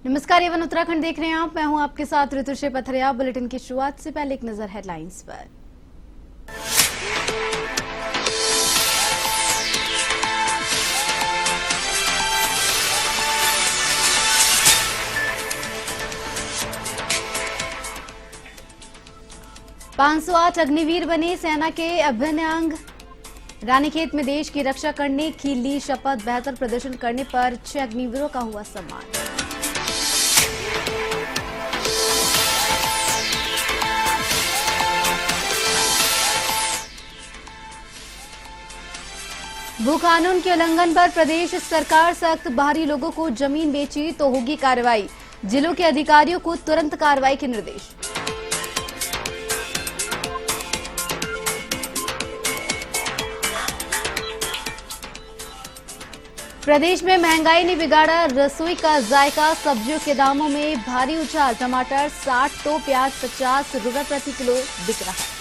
नमस्कार, एवन उत्तराखंड देख रहे हैं आप। मैं हूं आपके साथ ऋतुश्री पथरिया। बुलेटिन की शुरुआत से पहले एक नजर हेडलाइंस पर। ,508 अग्निवीर बने सेना के अभिन्न अंग। रानीखेत में देश की रक्षा करने की ली शपथ। बेहतर प्रदर्शन करने पर 6 अग्निवीरों का हुआ सम्मान। भू कानून के उल्लंघन पर प्रदेश सरकार सख्त। बाहरी लोगों को जमीन बेची तो होगी कार्रवाई। जिलों के अधिकारियों को तुरंत कार्रवाई के निर्देश। प्रदेश में महंगाई ने बिगाड़ा रसोई का जायका। सब्जियों के दामों में भारी उछाल। टमाटर 60 तो प्याज 50 रुपए प्रति किलो बिक रहा है।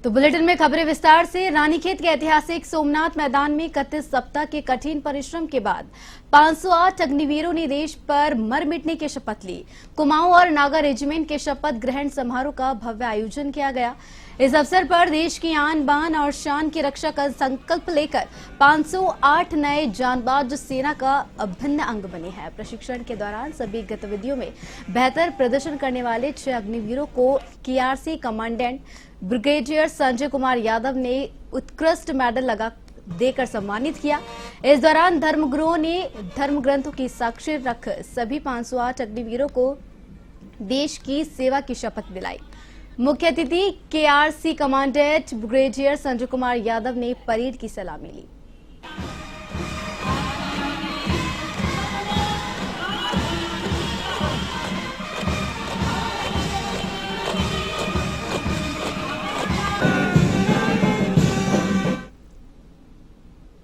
तो बुलेटिन में खबरें विस्तार से। रानीखेत के ऐतिहासिक सोमनाथ मैदान में 31 सप्ताह के कठिन परिश्रम के बाद 508 अग्निवीरों ने देश पर मर मिटने की शपथ ली। कुमाऊं और नागा रेजिमेंट के शपथ ग्रहण समारोह का भव्य आयोजन किया गया। इस अवसर पर देश की आन बान और शान की रक्षा का संकल्प लेकर 508 नए जांबाज सेना का अभिन्न अंग बने हैं। प्रशिक्षण के दौरान सभी गतिविधियों में बेहतर प्रदर्शन करने वाले 6 अग्निवीरों को KRC commandant brigadier Sanjay Kumar Yadav ने उत्कृष्ट मेडल देकर सम्मानित किया। इस दौरान धर्मगुरुओं ने धर्म ग्रंथों की साक्षी रख सभी 508 अग्निवीरों को देश की सेवा की शपथ दिलाई। मुख्य अतिथि KRC commandant brigadier Sanjay Kumar Yadav ने परेड की सलामी ली।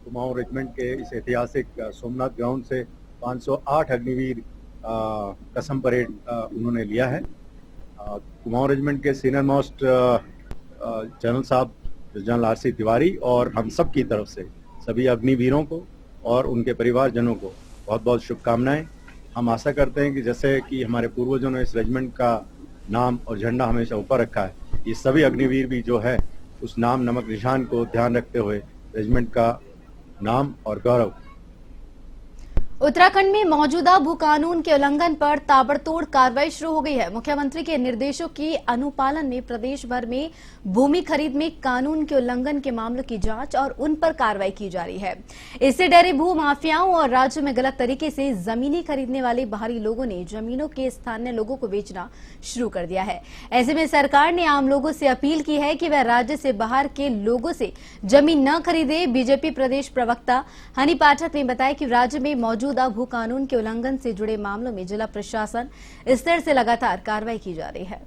कुमाऊं रेजिमेंट के इस ऐतिहासिक सोमनाथ ग्राउंड से 508 अग्निवीर कसम परेड उन्होंने लिया है। कुमाऊं रेजिमेंट के सीनियर मोस्ट जनरल साहब जनरल आर सी तिवारी और हम सब की तरफ से सभी अग्निवीरों को और उनके परिवारजनों को बहुत बहुत शुभकामनाएं। हम आशा करते हैं कि जैसे कि हमारे पूर्वजों ने इस रेजिमेंट का नाम और झंडा हमेशा ऊपर रखा है, ये सभी अग्निवीर भी जो है उस नाम नमक निशान को ध्यान रखते हुए रेजिमेंट का नाम और गौरव। उत्तराखंड में मौजूदा भू कानून के उल्लंघन पर ताबड़तोड़ कार्रवाई शुरू हो गई है। मुख्यमंत्री के निर्देशों की अनुपालन में प्रदेश भर में भूमि खरीद में कानून के उल्लंघन के मामलों की जांच और उन पर कार्रवाई की जा रही है। इससे डरे भू माफियाओं और राज्य में गलत तरीके से जमीनें खरीदने वाले बाहरी लोगों ने जमीनों के स्थानीय लोगों को बेचना शुरू कर दिया है। ऐसे में सरकार ने आम लोगों से अपील की है कि वह राज्य से बाहर के लोगों से जमीन न खरीदे। बीजेपी प्रदेश प्रवक्ता हनी पाठक ने बताया कि राज्य में मौजूदा भू कानून के उल्लंघन से जुड़े मामलों में जिला प्रशासन स्तर से लगातार कार्रवाई की जा रही है।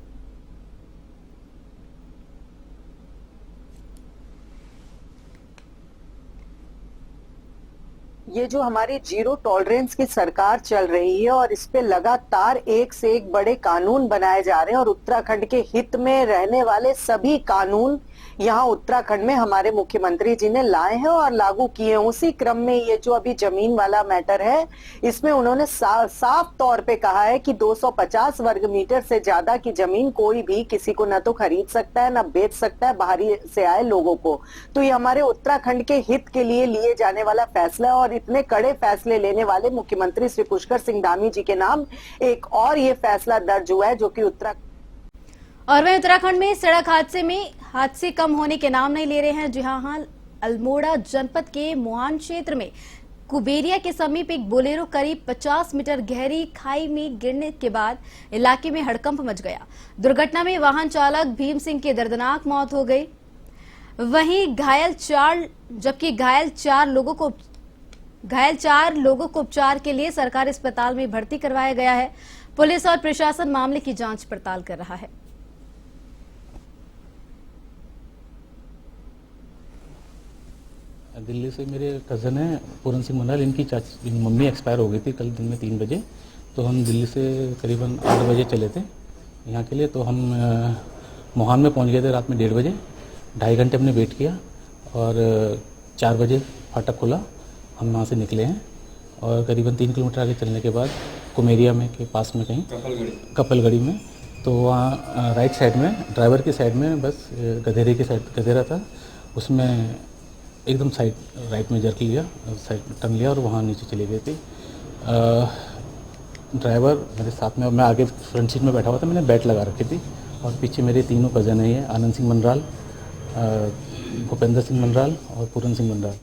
ये जो हमारी जीरो टॉलरेंस की सरकार चल रही है और इस पे लगातार एक से एक बड़े कानून बनाए जा रहे हैं और उत्तराखंड के हित में रहने वाले सभी कानून यहाँ उत्तराखंड में हमारे मुख्यमंत्री जी ने लाए हैं और लागू किए हैं। उसी क्रम में ये जो अभी जमीन वाला मैटर है, इसमें उन्होंने साफ तौर पे कहा है कि 250 वर्ग मीटर से ज्यादा की जमीन कोई भी किसी को न तो खरीद सकता है न बेच सकता है बाहरी से आए लोगों को। तो ये हमारे उत्तराखंड के हित के लिए जाने वाला फैसला है और इतने कड़े फैसले लेने वाले मुख्यमंत्री श्री पुष्कर सिंह धामी जी के नाम एक और ये फैसला दर्ज हुआ है जो कि और वहीं उत्तराखंड में सड़क हादसे कम होने के नाम नहीं ले रहे हैं। जी हाँ, अल्मोड़ा जनपद के मोहान क्षेत्र में कुबेरिया के समीप एक बोलेरो करीब 50 मीटर गहरी खाई में गिरने के बाद इलाके में हड़कंप मच गया। दुर्घटना में वाहन चालक भीम सिंह की दर्दनाक मौत हो गई। वहीं घायल चार लोगों को उपचार के लिए सरकारी अस्पताल में भर्ती करवाया गया है। पुलिस और प्रशासन मामले की जांच पड़ताल कर रहा है। दिल्ली से मेरे कज़न हैं पूरन सिंह मंडल, इनकी मम्मी एक्सपायर हो गई थी कल दिन में 3 बजे। तो हम दिल्ली से करीबन 8 बजे चले थे यहाँ के लिए। तो हम मोहान में पहुँच गए थे रात में 1:30 बजे। 2.5 घंटे हमने वेट किया और 4 बजे फाटक खुला, हम वहाँ से निकले हैं। और करीबन 3 किलोमीटर आगे चलने के बाद कुमेरिया में के पास में कहीं कपलगड़ी में, तो वहाँ राइट साइड में ड्राइवर की साइड में बस गधेरे की साइड गधेरा था, उसमें एकदम साइड राइट में जर्क लिया, साइड टर्न लिया और वहाँ नीचे चली गई थी। ड्राइवर मेरे साथ में, मैं आगे फ्रंट सीट में बैठा हुआ था, मैंने बेल्ट लगा रखी थी। और पीछे मेरे तीनों कज़न हैं, ये आनंद सिंह मंडराल, भूपेंद्र सिंह मंडराल और पूरन सिंह मंडराल।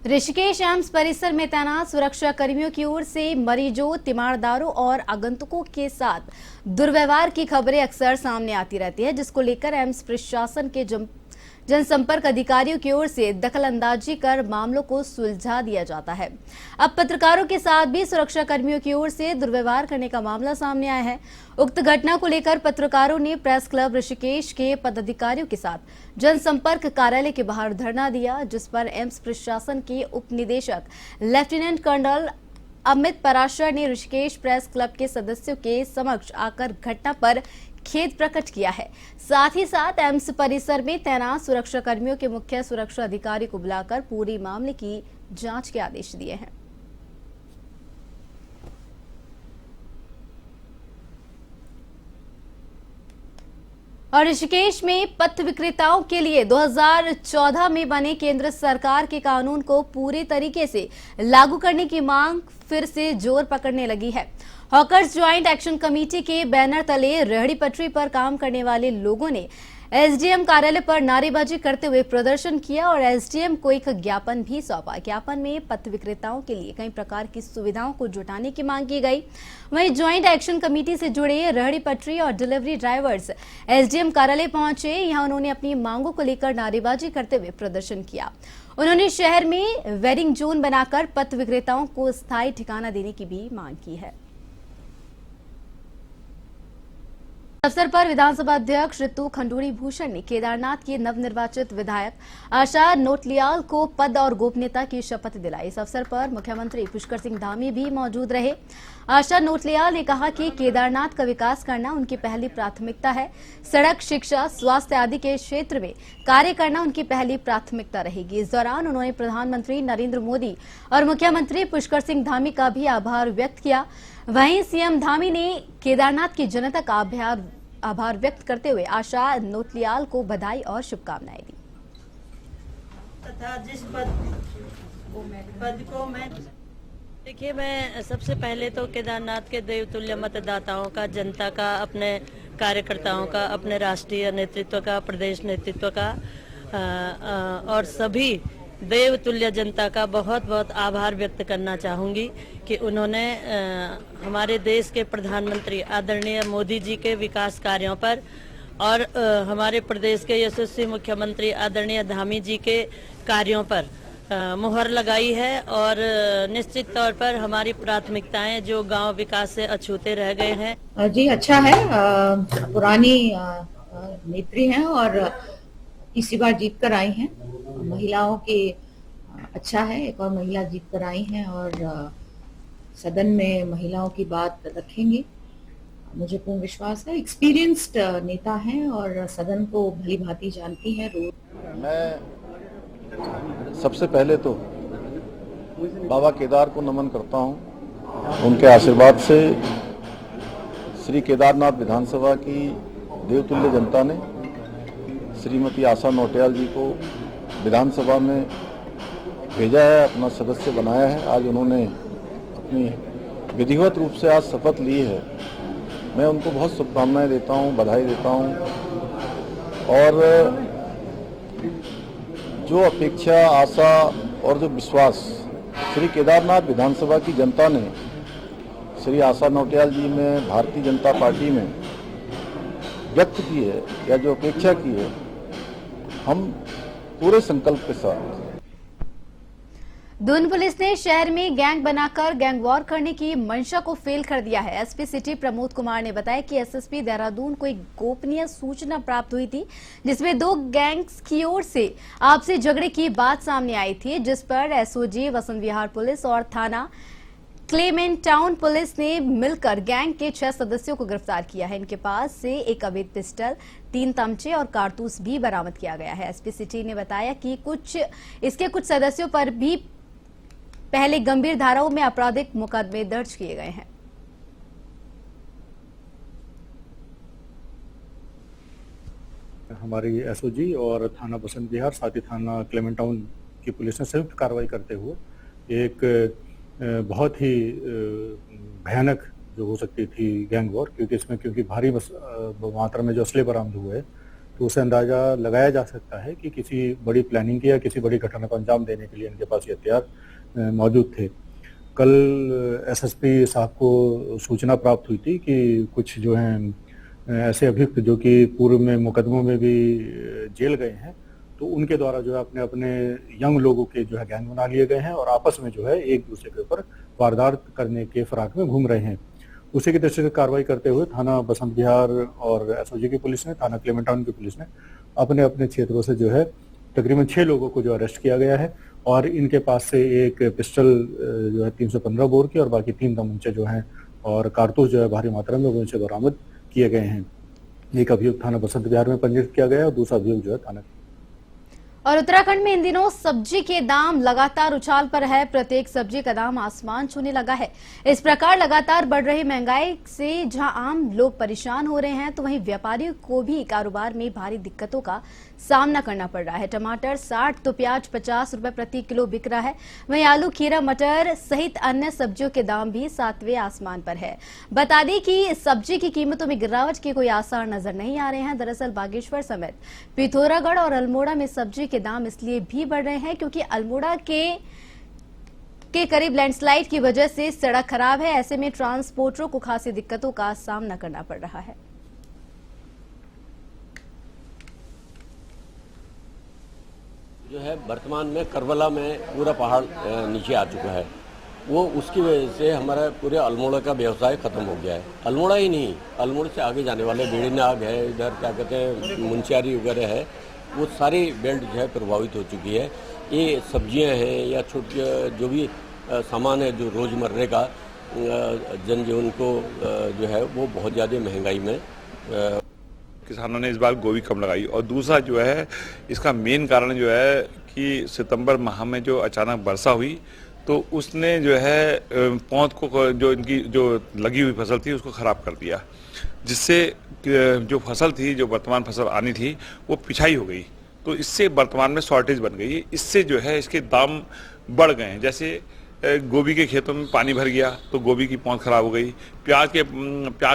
ऋषिकेश एम्स परिसर में तैनात सुरक्षा कर्मियों की ओर से मरीजों, तीमारदारों और आगंतुकों के साथ दुर्व्यवहार की खबरें अक्सर सामने आती रहती है, जिसको लेकर एम्स प्रशासन के जनसंपर्क अधिकारियों की ओर से दखलंदाजी कर मामलों को सुलझा दिया जाता है। अब पत्रकारों के साथ भी सुरक्षा कर्मियों की ओर से दुर्व्यवहार करने का मामला सामने आया है। उक्त घटना को लेकर पत्रकारों ने प्रेस क्लब ऋषिकेश के पदाधिकारियों के साथ जनसंपर्क कार्यालय के बाहर धरना दिया, जिस पर एम्स प्रशासन के उप निदेशक लेफ्टिनेंट कर्नल अमित पराशर ने ऋषिकेश प्रेस क्लब के सदस्यों के समक्ष आकर घटना पर खेद प्रकट किया है। साथ ही साथ एम्स परिसर में तैनात सुरक्षा कर्मियों के मुख्य सुरक्षा अधिकारी को बुलाकर पूरे मामले की जांच के आदेश दिए हैं। और ऋषिकेश में पथ विक्रेताओं के लिए 2014 में बने केंद्र सरकार के कानून को पूरे तरीके से लागू करने की मांग फिर से जोर पकड़ने लगी है। हॉकर्स ज्वाइंट एक्शन कमेटी के बैनर तले रेहड़ी पटरी पर काम करने वाले लोगों ने एसडीएम कार्यालय पर नारेबाजी करते हुए प्रदर्शन किया और एसडीएम को एक ज्ञापन भी सौंपा। ज्ञापन में पथ विक्रेताओं के लिए कई प्रकार की सुविधाओं को जुटाने की मांग की गई। वहीं ज्वाइंट एक्शन कमेटी से जुड़े रेहड़ी पटरी और डिलीवरी ड्राइवर्स एसडीएम कार्यालय पहुंचे। यहां उन्होंने अपनी मांगों को लेकर नारेबाजी करते हुए प्रदर्शन किया। उन्होंने शहर में वेरिंग जोन बनाकर पथ विक्रेताओं को स्थायी ठिकाना देने की भी मांग की है। अवसर पर विधानसभा अध्यक्ष ऋतु खंडूड़ी भूषण ने केदारनाथ के नवनिर्वाचित विधायक आशा नोटलियाल को पद और गोपनीयता की शपथ दिलाई। इस अवसर पर मुख्यमंत्री पुष्कर सिंह धामी भी मौजूद रहे। आशा नोटलियाल ने कहा कि केदारनाथ का विकास करना उनकी पहली प्राथमिकता है। सड़क, शिक्षा, स्वास्थ्य आदि के क्षेत्र में कार्य करना उनकी पहली प्राथमिकता रहेगी। इस दौरान उन्होंने प्रधानमंत्री नरेंद्र मोदी और मुख्यमंत्री पुष्कर सिंह धामी का भी आभार व्यक्त किया। वहीं सीएम धामी ने केदारनाथ की जनता का आभार व्यक्त करते हुए आशा नोटलियाल को बधाई और शुभकामनाएं दी। तथा जिस पद को मैं देखिए, मैं सबसे पहले तो केदारनाथ के देवतुल्य मतदाताओं का, जनता का, अपने कार्यकर्ताओं का, अपने राष्ट्रीय नेतृत्व का, प्रदेश नेतृत्व का और सभी देवतुल्य जनता का बहुत बहुत आभार व्यक्त करना चाहूँगी कि उन्होंने हमारे देश के प्रधानमंत्री आदरणीय मोदी जी के विकास कार्यों पर और हमारे प्रदेश के यशस्वी मुख्यमंत्री आदरणीय धामी जी के कार्यों पर मुहर लगाई है। और निश्चित तौर पर हमारी प्राथमिकताएं जो गांव विकास से अछूते रह गए हैं। जी अच्छा है, पुरानी नेत्री हैं और इसी बार जीत कर आई हैं। महिलाओं की अच्छा है, एक और महिला जीत कर आई हैं और सदन में महिलाओं की बात रखेंगी, मुझे पूर्ण विश्वास है। एक्सपीरियंस्ड नेता हैं और सदन को भली भांति जानती हैं। मैं सबसे पहले तो बाबा केदार को नमन करता हूं। उनके आशीर्वाद से श्री केदारनाथ विधानसभा की देवतुल्य जनता ने श्रीमती आशा नोटियाल जी को विधानसभा में भेजा है, अपना सदस्य बनाया है। आज उन्होंने अपनी विधिवत रूप से आज शपथ ली है। मैं उनको बहुत शुभकामनाएं देता हूं, बधाई देता हूं। और जो अपेक्षा, आशा और जो विश्वास श्री केदारनाथ विधानसभा की जनता ने श्री आशा नोटियाल जी में, भारतीय जनता पार्टी में व्यक्त की है या जो अपेक्षा की है, हम पूरे संकल्प के साथ। दून पुलिस ने शहर में गैंग बनाकर गैंग वॉर करने की मंशा को फेल कर दिया है। एसपी सिटी प्रमोद कुमार ने बताया कि एसएसपी देहरादून को एक गोपनीय सूचना प्राप्त हुई थी, जिसमें दो गैंग्स की ओर से आपसी झगड़े की बात सामने आई थी, जिस पर एसओजी वसंत विहार पुलिस और थाना क्लेमेंट टाउन पुलिस ने मिलकर गैंग के 6 सदस्यों को गिरफ्तार किया है। इनके पास से एक अवैध पिस्टल, 3 तमचे और कारतूस भी बरामद किया गया है। एसपी सिटी ने बताया कि कुछ सदस्यों पर भी पहले गंभीर धाराओं में आपराधिक मुकदमे दर्ज किए गए हैं। हमारी एसओजी और थाना बसंत विहार साथ ही थाना क्लेमेंट टाउन की पुलिस ने संयुक्त कार्रवाई करते हुए एक बहुत ही भयानक जो हो सकती थी गैंग वॉर, क्योंकि भारी मात्रा में जो असले बरामद हुए तो उसे अंदाजा लगाया जा सकता है कि किसी बड़ी प्लानिंग की या किसी बड़ी घटना को अंजाम देने के लिए इनके पास ये हथियार मौजूद थे। कल एसएसपी साहब को सूचना प्राप्त हुई थी कि कुछ जो हैं ऐसे अभियुक्त जो कि पूर्व में मुकदमों में भी जेल गए हैं, तो उनके द्वारा जो है अपने अपने यंग लोगों के जो है गैंग बना लिए गए हैं और आपस में जो है एक दूसरे के ऊपर वारदात करने के फराक में घूम रहे हैं। उसी की दृष्टि से कार्रवाई करते हुए थाना बसंत विहार और एसओजी की पुलिस ने, थाना क्लेमेंट टाउन की पुलिस ने अपने अपने क्षेत्रों से जो है तकरीबन 6 लोगों को जो अरेस्ट किया गया है और इनके पास से एक पिस्टल जो है 315 बोर की और बाकी 3 तमंचे जो हैं और कारतूस जो है भारी मात्रा में वो इनसे बरामद किए गए हैं। एक अभियुक्त थाना बसंत विहार में पंजीकृत किया गया है और दूसरा अभियुक्त जो है थाना। और उत्तराखंड में इन दिनों सब्जी के दाम लगातार उछाल पर है। प्रत्येक सब्जी का दाम आसमान छूने लगा है। इस प्रकार लगातार बढ़ रही महंगाई से जहां आम लोग परेशान हो रहे हैं, तो वहीं व्यापारियों को भी कारोबार में भारी दिक्कतों का सामना करना पड़ रहा है। टमाटर 60 तो प्याज 50 रुपए प्रति किलो बिक रहा है। वहीं आलू, खीरा, मटर सहित अन्य सब्जियों के दाम भी 7वें आसमान पर है। बता दें कि सब्जी की कीमतों में गिरावट के कोई आसार नजर नहीं आ रहे हैं। दरअसल बागेश्वर समेत पिथौरागढ़ और अल्मोड़ा में सब्जी के दाम इसलिए भी बढ़ रहे हैं क्योंकि अल्मोड़ा के करीब लैंडस्लाइड की वजह से सड़क खराब है। ऐसे में ट्रांसपोर्टरों को खासी दिक्कतों का सामना करना पड़ रहा है। जो है वर्तमान में करबला में पूरा पहाड़ नीचे आ चुका है, वो उसकी वजह से हमारा पूरे अल्मोड़ा का व्यवसाय खत्म हो गया है। अल्मोड़ा ही नहीं, अल्मोड़ा से आगे जाने वाले बेड़ीनाग है, इधर क्या कहते हैं मुंशियारी वगैरह है, वो सारी बेल्ट जो है प्रभावित हो चुकी है। ये सब्जियां हैं या छोटे जो भी सामान है जो रोज़मर्रे का जनजीवन को जो है वो बहुत ज़्यादा महंगाई में। किसानों ने इस बार गोभी कम लगाई और दूसरा जो है इसका मेन कारण जो है कि सितंबर माह में जो अचानक वर्षा हुई तो उसने जो है पौध को जो इनकी जो लगी हुई फसल थी उसको ख़राब कर दिया, जिससे जो फसल थी, जो वर्तमान फसल आनी थी वो पिछाई हो गई। तो इससे वर्तमान में शॉर्टेज बन गई है। इससे जो है इसके दाम बढ़ गए हैं। जैसे गोभी के खेतों में पानी भर गया तो गोभी की पौध खराब हो गई, प्याज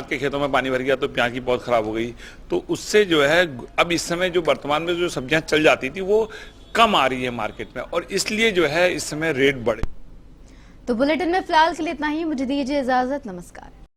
के खेतों में पानी भर गया तो प्याज की पौध खराब हो गई। तो उससे जो है अब इस समय जो वर्तमान में जो सब्जियां चल जाती थी वो कम आ रही है मार्केट में और इसलिए जो है इस समय रेट बढ़े। तो बुलेटिन में फिलहाल के लिए इतना ही। मुझे दीजिए इजाजत। नमस्कार।